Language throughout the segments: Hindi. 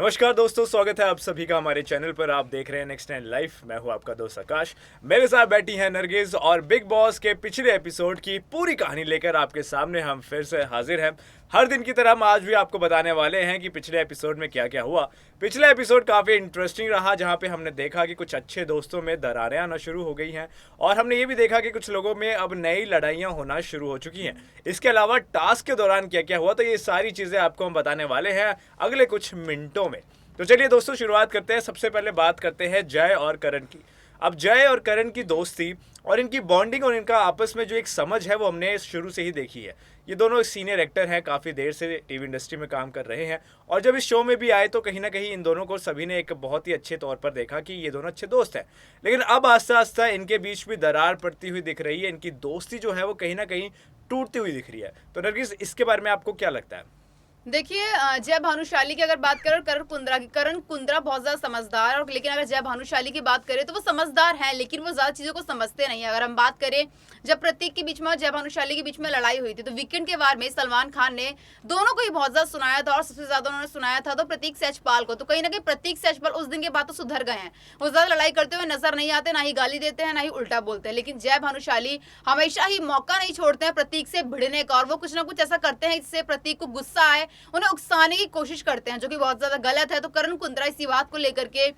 नमस्कार दोस्तों, स्वागत है आप सभी का हमारे चैनल पर। आप देख रहे हैं नेक्स्ट 10 लाइफ। मैं हूं आपका दोस्त आकाश। मेरे साथ बैठी हैं नरगिस और बिग बॉस के पिछले एपिसोड की पूरी कहानी लेकर आपके सामने हम फिर से हाजिर हैं। हर दिन की तरह हम आज भी आपको बताने वाले हैं कि पिछले एपिसोड में क्या क्या हुआ। पिछला एपिसोड काफ़ी इंटरेस्टिंग रहा, जहां पे हमने देखा कि कुछ अच्छे दोस्तों में दरारें आना शुरू हो गई हैं और हमने ये भी देखा कि कुछ लोगों में अब नई लड़ाइयाँ होना शुरू हो चुकी हैं। इसके अलावा टास्क के दौरान क्या क्या हुआ, तो ये सारी चीज़ें आपको हम बताने वाले हैं अगले कुछ मिनटों में। तो चलिए दोस्तों, शुरुआत करते हैं। सबसे पहले बात करते हैं जय और करण की। अब जय और करण की दोस्ती और इनकी बॉन्डिंग और इनका आपस में जो एक समझ है वो हमने शुरू से ही देखी है। ये दोनों सीनियर एक्टर हैं, काफ़ी देर से टीवी इंडस्ट्री में काम कर रहे हैं और जब इस शो में भी आए तो कहीं ना कहीं इन दोनों को सभी ने एक बहुत ही अच्छे तौर पर देखा कि ये दोनों अच्छे दोस्त हैं। लेकिन अब आस्ता आस्ता इनके बीच भी दरार पड़ती हुई दिख रही है। इनकी दोस्ती जो है वो कहीं ना कहीं टूटती हुई दिख रही है। तो नरगिस, इसके बारे में आपको क्या लगता है? देखिए, जय भानुशाली की अगर बात करें और करण कुंद्रा बहुत ज्यादा समझदार है। और लेकिन अगर जय भानुशाली की बात करें तो वो समझदार है, लेकिन वो ज्यादा चीजों को समझते नहीं है। अगर हम बात करें जब प्रतीक के बीच में और जय भानुशाली के बीच में लड़ाई हुई थी तो वीकेंड के वार में सलमान खान ने दोनों को ही बहुत ज्यादा सुनाया था और सबसे ज्यादा उन्होंने सुनाया था तो प्रतीक सचपाल को। तो कहीं ना कहीं प्रतीक सचपाल उस दिन के बाद तो सुधर गए हैं। वो ज्यादा लड़ाई करते हुए नजर नहीं आते, ना ही गाली देते हैं, ना ही उल्टा बोलते हैं। लेकिन जय भानुशाली हमेशा ही मौका नहीं छोड़ते हैं प्रतीक से भिड़ने का, और वो कुछ ना कुछ ऐसा करते हैं जिससे प्रतीक को गुस्सा आए, उन्हें उकसाने की कोशिश करते हैं, जो कि बहुत ज्यादा गलत है। तो करण कुंद्रा इसी बात को लेकर के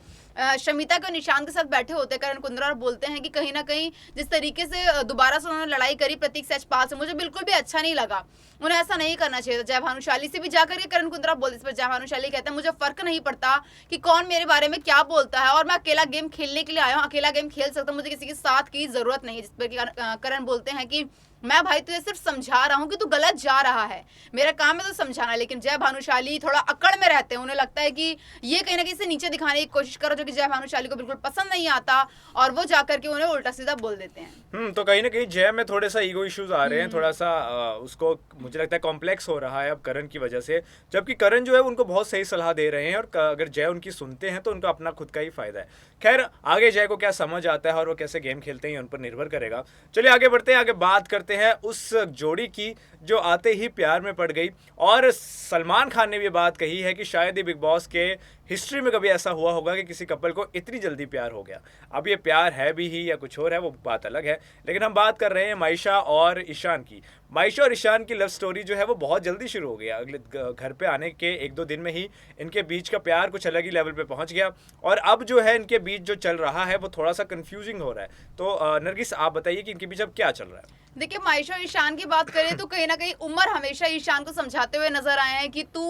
शमिता के निशान के साथ बैठे होते हैं करण कुंद्रा और बोलते हैं कि कहीं ना कहीं जिस तरीके से दोबारा से उन्होंने लड़ाई करी प्रतीक सचपाल से, मुझे बिल्कुल भी अच्छा नहीं लगा। उन्हें ऐसा नहीं करना चाहिए था। जय भानुशाली से भी जाकर के करण कुंद्रा बोलते, इस पर जय भानुशाली कहते हैं मुझे फर्क नहीं पड़ता कि कौन मेरे बारे में क्या बोलता है और मैं अकेला गेम खेलने के लिए आया हूँ, अकेला गेम खेल सकता हूँ, मुझे किसी के साथ की जरूरत नहीं है। जिस पर करण बोलते हैं कि मैं भाई तुझे सिर्फ समझा रहा हूँ कि तू गलत जा रहा है, मेरा काम है तो समझाना। लेकिन जय भानुशाली थोड़ा अकड़ में रहते हैं, उन्हें लगता है कि ये कहीं ना कहीं से नीचे दिखाने की कोशिश करो, जो कि जय भानुशाली को बिल्कुल पसंद नहीं आता और वो जाकर के उन्हें उल्टा सीधा बोल देते हैं। तो कहीं ना कहीं जय में थोड़े सा ईगो इश्यूज आ रहे हैं, थोड़ा सा उसको मुझे लगता है कॉम्प्लेक्स हो रहा है अब करण की वजह से। जबकि करण जो है उनको बहुत सही सलाह दे रहे हैं और अगर जय उनकी सुनते हैं तो उनका अपना खुद का ही फायदा है। खैर, आगे जय को क्या समझ आता है और वो कैसे गेम खेलते हैं उन पर निर्भर करेगा। चलिए आगे बढ़ते हैं, आगे बात करते हैं उस जोड़ी की जो आते ही प्यार में पड़ गई। और सलमान खान ने भी बात कही है कि शायद ही बिग बॉस के हिस्ट्री में कभी ऐसा हुआ होगा कि किसी कपल को इतनी जल्दी प्यार हो गया। अब ये प्यार है भी ही या कुछ और है वो बात अलग है, लेकिन हम बात कर रहे हैं मायशा और ईशान की। मायशा और ईशान की लव स्टोरी जो है वो बहुत जल्दी शुरू हो गया। अगले घर पे आने के एक दो दिन में ही इनके बीच का प्यार कुछ अलग ही लेवल पे पहुंच गया और अब जो है इनके बीच जो चल रहा है वो थोड़ा सा कंफ्यूजिंग हो रहा है। तो नरगिस, आप बताइए कि इनके बीच अब क्या चल रहा है? देखिए, मायशा और ईशान की बात करें तो कहीं ना कहीं उमर हमेशा ईशान को समझाते हुए नजर आए हैं कि तू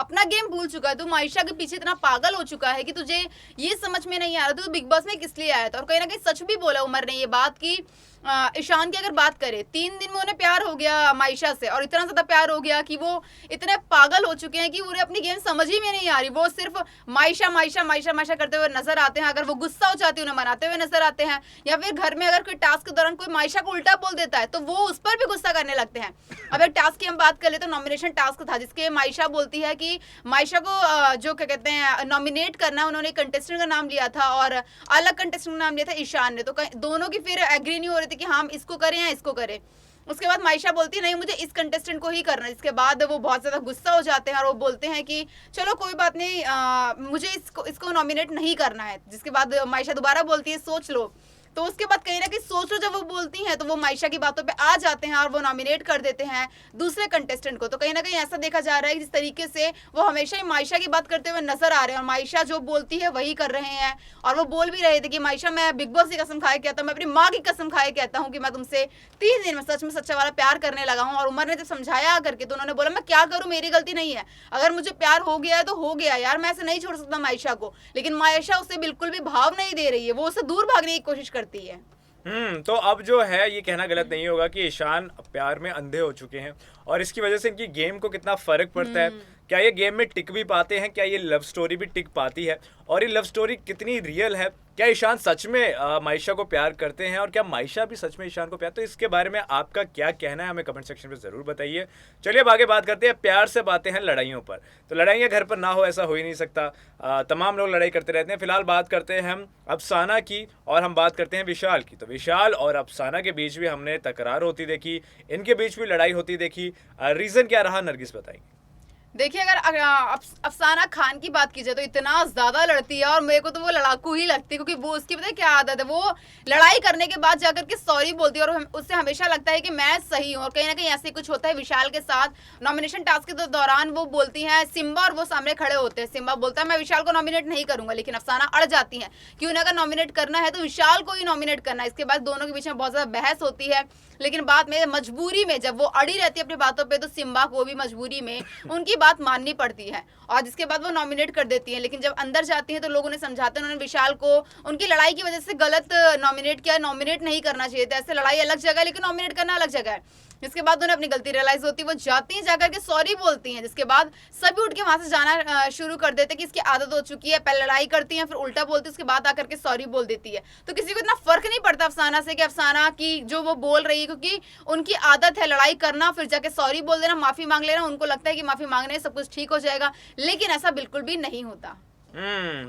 अपना गेम भूल चुका है, तू मायशा के पीछे इतना पागल हो चुका है कि तुझे ये समझ में नहीं आ रहा तू बिग बॉस में किस लिए आया था। और कहीं ना कहीं सच भी बोला उमर ने ये बात की। ईशान की अगर बात करें 3 दिन में उन्हें प्यार हो गया मायशा से, और इतना ज्यादा प्यार हो गया कि वो इतने पागल हो चुके हैं कि उन्हें अपनी गेम समझ ही में नहीं आ रही। वो सिर्फ मायशा मायशा मायशा मायशा करते हुए नजर आते हैं। अगर वो गुस्सा हो जाती है उन्हें मनाते हुए नजर आते हैं, या फिर घर में अगर कोई टास्क के दौरान कोई मायशा को उल्टा बोल देता है तो वो उस पर भी गुस्सा करने लगते हैं। अब एक टास्क की हम बात कर ले तो नॉमिनेशन टास्क था, जिसके मायशा बोलती है कि मायशा को जो क्या कहते हैं नॉमिनेट करना है, उन्होंने कंटेस्टेंट का नाम लिया था और अलग कंटेस्टेंट का नाम लिया था ईशान ने। तो दोनों की फिर एग्री नहीं हो रही थी कि हम इसको करें या इसको करें। उसके बाद मायशा बोलती है नहीं, मुझे इस कंटेस्टेंट को ही करना है। इसके बाद वो बहुत ज्यादा गुस्सा हो जाते हैं और वो बोलते हैं कि चलो कोई बात नहीं, मुझे इसको नॉमिनेट नहीं करना है। जिसके बाद मायशा दोबारा बोलती है सोच लो। तो उसके बाद कहीं ना कहीं सोच लो जब वो बोलती हैं तो वो मायशा की बातों पे आ जाते हैं और वो नॉमिनेट कर देते हैं दूसरे कंटेस्टेंट को। तो कहीं ना कहीं ऐसा देखा जा रहा है कि जिस तरीके से वो हमेशा ही मायशा की बात करते हुए नजर आ रहे हैं और मायशा जो बोलती है वही कर रहे हैं। और वो बोल भी रहे थे कि मायशा, मैं बिग बॉस की कसम खाए कहता हूँ, मैं अपनी माँ की कसम खाए कहता हूँ कि मैं तुमसे 3 दिन में सच में सच्चा वाला प्यार करने लगा हूँ। और उमर ने जब समझाया करके तो उन्होंने बोला मैं क्या करूँ, मेरी गलती नहीं है, अगर मुझे प्यार हो गया है तो हो गया यार, मैं ऐसे नहीं छोड़ सकता मायशा को। लेकिन मायशा उसे बिल्कुल भी भाव नहीं दे रही है, वो उसे दूर भागने की कोशिश करती है। तो अब जो है ये कहना गलत नहीं होगा कि ईशान प्यार में अंधे हो चुके हैं और इसकी वजह से इनकी गेम को कितना फर्क पड़ता है। क्या ये गेम में टिक भी पाते हैं, क्या ये लव स्टोरी भी टिक पाती है और ये लव स्टोरी कितनी रियल है? क्या ईशान सच में मायशा को प्यार करते हैं और क्या मायशा भी सच में ईशान को प्यार? तो इसके बारे में आपका क्या कहना है हमें कमेंट सेक्शन में ज़रूर बताइए। चलिए अब आगे बात करते हैं, प्यार से बातें हैं लड़ाइयों पर। तो लड़ाइयाँ घर पर ना हो ऐसा हो ही नहीं सकता, तमाम लोग लड़ाई करते रहते हैं। फिलहाल बात करते हैं हम अफसाना की और हम बात करते हैं विशाल की। तो विशाल और अफसाना के बीच भी हमने तकरार होती देखी, इनके बीच भी लड़ाई होती देखी। रीज़न क्या रहा, नरगिस बताएंगे? देखिए अगर अफसाना खान की बात की जाए तो इतना ज्यादा लड़ती है और मेरे को तो वो लड़ाकू ही लगती है, क्योंकि वो उसकी पता है क्या आदत है, वो लड़ाई करने के बाद जाकर के सॉरी बोलती है और उससे हमेशा लगता है कि मैं सही हूँ। और कहीं ना कहीं ऐसे कुछ होता है विशाल के साथ नॉमिनेशन टास्क के दौरान, वो बोलती है सिम्बा और वो सामने खड़े होते हैं, सिम्बा बोलता है मैं विशाल को नॉमिनेट नहीं करूंगा, लेकिन अफसाना अड़ जाती है कि उन्हें अगर नॉमिनेट करना है तो विशाल को ही नॉमिनेट करना है। इसके बाद दोनों के बीच में बहुत ज्यादा बहस होती है, लेकिन बाद में मजबूरी में जब वो अड़ी रहती है अपनी बातों पे तो सिम्बा को भी मजबूरी में उनकी बात माननी पड़ती है और जिसके बाद वो नॉमिनेट कर देती है। लेकिन जब अंदर जाती हैं तो लोग उन्हें समझाते हैं, उन्होंने विशाल को उनकी लड़ाई की वजह से गलत नॉमिनेट किया, नॉमिनेट नहीं करना चाहिए था, ऐसे लड़ाई अलग जगह है लेकिन नॉमिनेट करना अलग जगह है। इसके बाद उन्हें अपनी गलती रियलाइज होती है, वो जाती हैं जाकर के सॉरी बोलती हैं, जिसके बाद सभी उठ के वहां से जाना शुरू कर देते हैं कि इसकी आदत हो चुकी है, पहले लड़ाई करती हैं फिर उल्टा बोलती है, उसके बाद आकर के सॉरी बोल देती है। तो किसी को इतना फर्क नहीं पड़ता अफसाना से कि अफसाना की जो वो बोल रही है, क्योंकि उनकी आदत है लड़ाई करना फिर जाके सॉरी बोल देना, माफी मांग लेना। उनको लगता है कि माफी मांगने से सब कुछ ठीक हो जाएगा, लेकिन ऐसा बिल्कुल भी नहीं होता।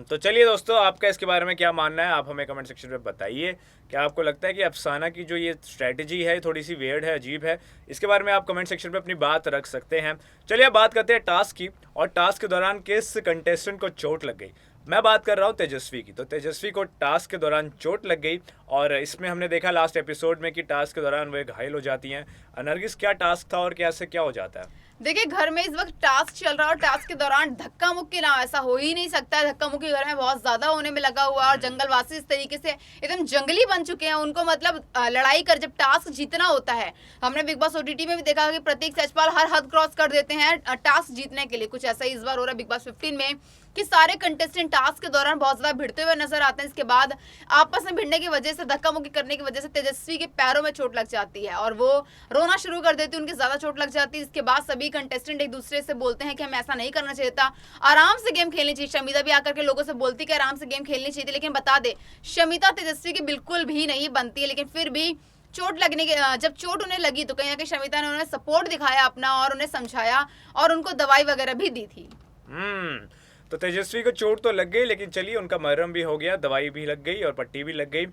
तो चलिए दोस्तों, आपका इसके बारे में क्या मानना है, आप हमें कमेंट सेक्शन में बताइए। क्या आपको लगता है कि अफसाना की जो ये स्ट्रैटेजी है थोड़ी सी वियर्ड है, अजीब है? इसके बारे में आप कमेंट सेक्शन में अपनी बात रख सकते हैं। चलिए अब बात करते हैं टास्क की, और टास्क के दौरान किस कंटेस्टेंट को चोट लग गई। मैं बात कर रहा हूँ तेजस्वी की। तो तेजस्वी को टास्क के दौरान चोट लग गई, और इसमें हमने देखा लास्ट एपिसोड में कि टास्क के दौरान वे घायल हो जाती हैं। नरगिस, क्या टास्क था और कैसे क्या हो जाता है? देखिए घर में इस वक्त टास्क चल रहा है और टास्क के दौरान धक्का मुक्की ना, ऐसा हो ही नहीं सकता है। धक्का मुक्की घर में बहुत ज्यादा होने में लगा हुआ है और जंगलवासी इस तरीके से एकदम जंगली बन चुके हैं। उनको मतलब लड़ाई कर जब टास्क जीतना होता है, हमने बिग बॉस ओटीटी में भी देखा कि प्रतीक सचपाल हर हद क्रॉस कर देते हैं टास्क जीतने के लिए। कुछ ऐसा ही इस बार हो रहा है बिग बॉस 15 में कि सारे कंटेस्टेंट टास्क के दौरान बहुत ज्यादा भिड़ते हुए नजर आते हैं। इसके बाद आपस में भिड़ने की वजह से, धक्का मुक्की करने की वजह से तेजस्वी के पैरों में चोट लग जाती है और वो रोना शुरू कर देती है, उनकी ज्यादा चोट लग जाती है। इसके बाद सभी कंटेस्टेंट एक दूसरे से बोलते हैं कि हमें ऐसा नहीं करना चाहिए था, आराम से गेम खेलनी चाहिए। शमिता भी आकर के लोगों से बोलती कि आराम से गेम खेलनी चाहिए थी, लेकिन बता दे शमिता तेजस्वी की बिल्कुल भी नहीं बनती है। लेकिन फिर भी चोट लगने के जब चोट उन्हें लगी तो कहीं ना कहीं शमिता ने उन्हें सपोर्ट दिखाया अपना और उन्हें समझाया और उनको दवाई वगैरह भी दी थी। तो तेजस्वी को चोट तो लग गई, लेकिन चलिए उनका मरहम भी हो गया, दवाई भी लग गई और पट्टी भी लग गई।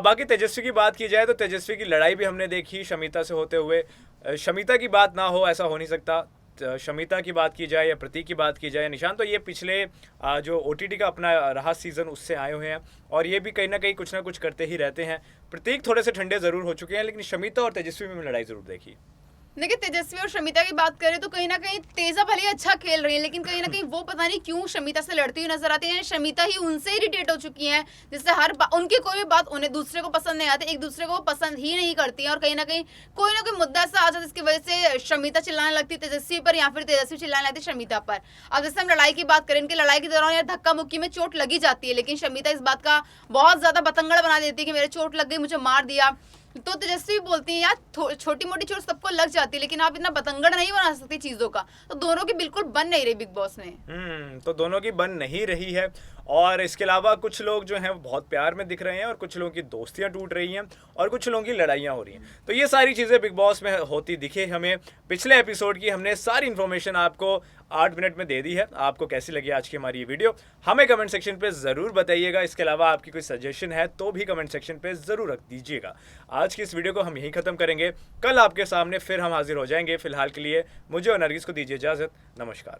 बाकी तेजस्वी की बात की जाए तो तेजस्वी की लड़ाई भी हमने देखी शमिता से होते हुए। शमिता की बात ना हो ऐसा हो नहीं सकता। शमिता की बात की जाए या प्रतीक की बात की जाए, निशान तो ये पिछले जो ओटीटी का अपना रहा सीजन उससे आए हुए हैं और ये भी कहीं ना कुछ करते ही रहते हैं। प्रतीक थोड़े से ठंडे ज़रूर हो चुके हैं, लेकिन शमिता और तेजस्वी में लड़ाई ज़रूर देखी। देखिए तेजस्वी और शमिता की बात करें तो कहीं ना कहीं तेजा भले अच्छा खेल रही है, लेकिन कहीं ना कहीं वो पता नहीं क्यों शमिता से लड़ती हुई नजर आती है। शमिता ही उनसे इरिटेट हो चुकी है, जिससे हर उनकी कोई भी बात उन्हें दूसरे को पसंद नहीं आती, एक दूसरे को पसंद ही नहीं करती है और कहीं ना कोई मुद्दा ऐसा आ जाता है जिसकी वजह से शमिता चिल्लाने लगती है तेजस्वी पर या फिर तेजस्वी चिल्लाने लगती है शमिता पर। अब जैसे हम लड़ाई की बात करें, इनकी लड़ाई के दौरान यार धक्का मुक्की में चोट लगी जाती है, लेकिन शमिता इस बात का बहुत ज्यादा बतंगड़ बना देती है कि मेरे चोट लग गई, मुझे मार दिया। तो तेजस्वी बोलती है यार छोटी मोटी चोट सबको लग जाती है, लेकिन आप इतना बतंगड़ नहीं बना सकती चीजों का। तो दोनों की बिल्कुल बन नहीं रही बिग बॉस में। तो दोनों की बन नहीं रही है, और इसके अलावा कुछ लोग जो हैं बहुत प्यार में दिख रहे हैं और कुछ लोगों की दोस्तियां टूट रही हैं और कुछ लोगों की लड़ाइयां हो रही हैं। तो ये सारी चीज़ें बिग बॉस में होती दिखे हमें। पिछले एपिसोड की हमने सारी इन्फॉर्मेशन आपको 8 मिनट में दे दी है। आपको कैसी लगी आज की हमारी ये वीडियो हमें कमेंट सेक्शन पे ज़रूर बताइएगा। इसके अलावा आपकी कोई सजेशन है तो भी कमेंट सेक्शन पे ज़रूर रख दीजिएगा। आज की इस वीडियो को हम यहीं ख़त्म करेंगे, कल आपके सामने फिर हम हाजिर हो जाएंगे। फिलहाल के लिए मुझे और नरगिस को दीजिए इजाज़त। नमस्कार।